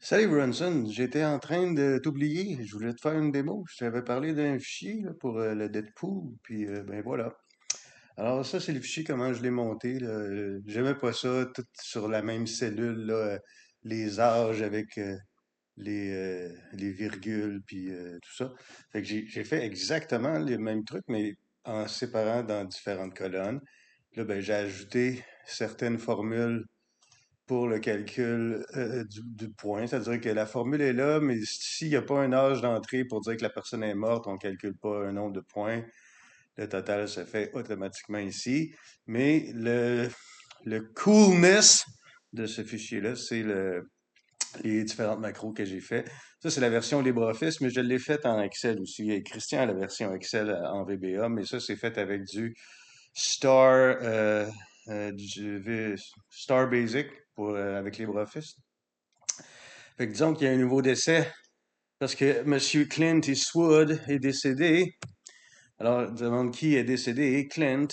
Salut Bronson, j'étais en train de t'oublier. Je voulais te faire une démo. Je t'avais parlé d'un fichier là, pour le Deadpool, puis ben voilà. Alors ça, c'est le fichier, comment je l'ai monté, là. J'aimais pas ça, tout sur la même cellule, là, les âges avec les virgules, puis tout ça. Fait que j'ai fait exactement les mêmes trucs, mais en séparant dans différentes colonnes. Là, ben, j'ai ajouté certaines formules pour le calcul du point. C'est-à-dire que la formule est là, mais s'il n'y a pas un âge d'entrée pour dire que la personne est morte, on ne calcule pas un nombre de points. Le total se fait automatiquement ici. Mais le coolness de ce fichier-là, c'est les différentes macros que j'ai fait. Ça, c'est la version LibreOffice, mais je l'ai faite en Excel aussi. Et Christian a la version Excel en VBA, mais ça, c'est fait avec du Star, Star Basic avec LibreOffice. Fait que disons qu'il y a un nouveau décès parce que Monsieur Clint Eastwood est décédé. Alors, on demande qui est décédé. Clint.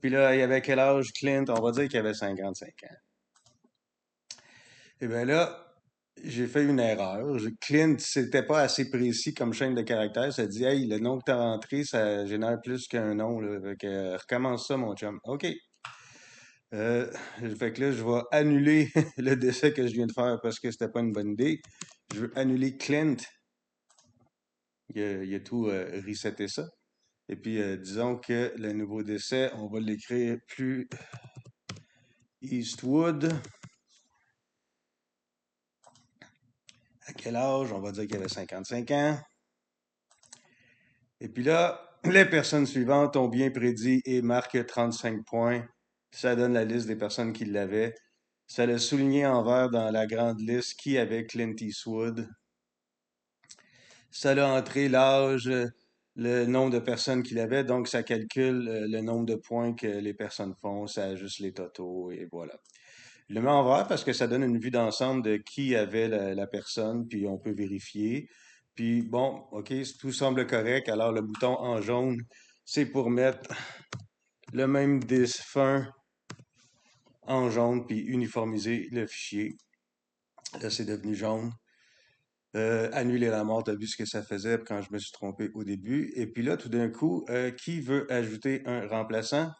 Puis là, il avait quel âge Clint? On va dire qu'il avait 55 ans. Et bien là, j'ai fait une erreur. Clint, c'était pas assez précis comme chaîne de caractères. Ça dit, hey, le nom que t'as rentré, ça génère plus qu'un nom, là. Fait que, recommence ça, mon chum. OK. Euh, fait que là, je vais annuler le décès que je viens de faire parce que c'était pas une bonne idée. Je veux annuler Clint. Il a tout reseté ça. Et puis, disons que le nouveau décès, on va l'écrire plus Eastwood. À quel âge? On va dire qu'il avait 55 ans. Et puis là, les personnes suivantes ont bien prédit et marquent 35 points. Ça donne la liste des personnes qui l'avaient. Ça l'a souligné en vert dans la grande liste qui avait Clint Eastwood. Ça l'a entré l'âge, le nombre de personnes qu'il avait, donc ça calcule le nombre de points que les personnes font, ça ajuste les totaux et voilà. Je le mets en vert parce que ça donne une vue d'ensemble de qui avait la personne, puis on peut vérifier. Puis bon, OK, tout semble correct. Alors le bouton en jaune, c'est pour mettre le même défunt en jaune, puis uniformiser le fichier. Là, c'est devenu jaune. Annuler la mort, t'as vu ce que ça faisait quand je me suis trompé au début. Et puis là, tout d'un coup, qui veut ajouter un remplaçant?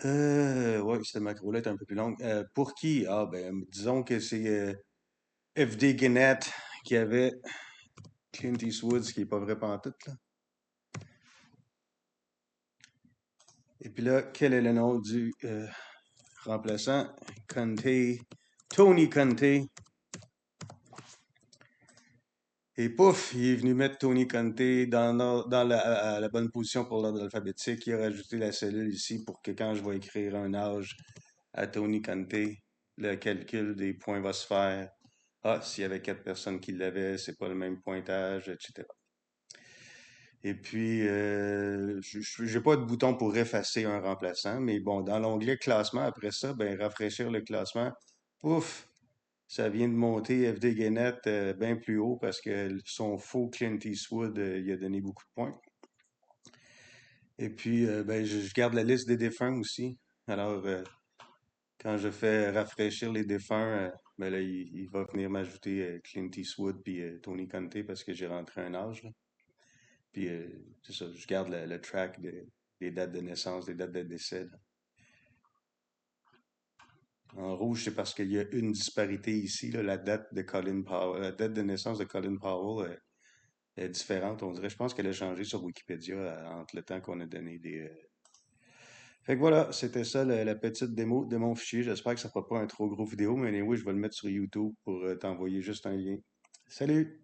Ouais, cette macro-là est un peu plus longue. Pour qui? Ah, ben, disons que c'est FD Guénette qui avait Clint Eastwood, ce qui est pas vrai pantoute, là. Et puis là, quel est le nom du remplaçant? Conte, Tony Conte. Et pouf, il est venu mettre Tony Conte dans à la bonne position pour l'ordre alphabétique. Il a rajouté la cellule ici pour que quand je vais écrire un âge à Tony Conte, le calcul des points va se faire. Ah, s'il y avait quatre personnes qui l'avaient, c'est pas le même pointage, etc. Et puis, j'ai pas de bouton pour effacer un remplaçant, mais bon, dans l'onglet classement, après ça, ben, rafraîchir le classement, pouf, ça vient de monter FD Guénette bien plus haut parce que son faux Clint Eastwood, il a donné beaucoup de points. Et puis, ben, je garde la liste des défunts aussi. Alors, quand je fais rafraîchir les défunts, ben là, il va venir m'ajouter Clint Eastwood puis Tony Conte parce que j'ai rentré un âge, là. Puis, c'est ça, je garde le track des dates de naissance, des dates de décès, là. En rouge, c'est parce qu'il y a une disparité ici, là, la date de Colin Powell, la date de naissance de Colin Powell est différente, on dirait. Je pense qu'elle a changé sur Wikipédia entre le temps qu'on a donné des. Fait que voilà, c'était ça la petite démo de mon fichier. J'espère que ça fera pas un trop gros vidéo, mais anyway, je vais le mettre sur YouTube pour t'envoyer juste un lien. Salut!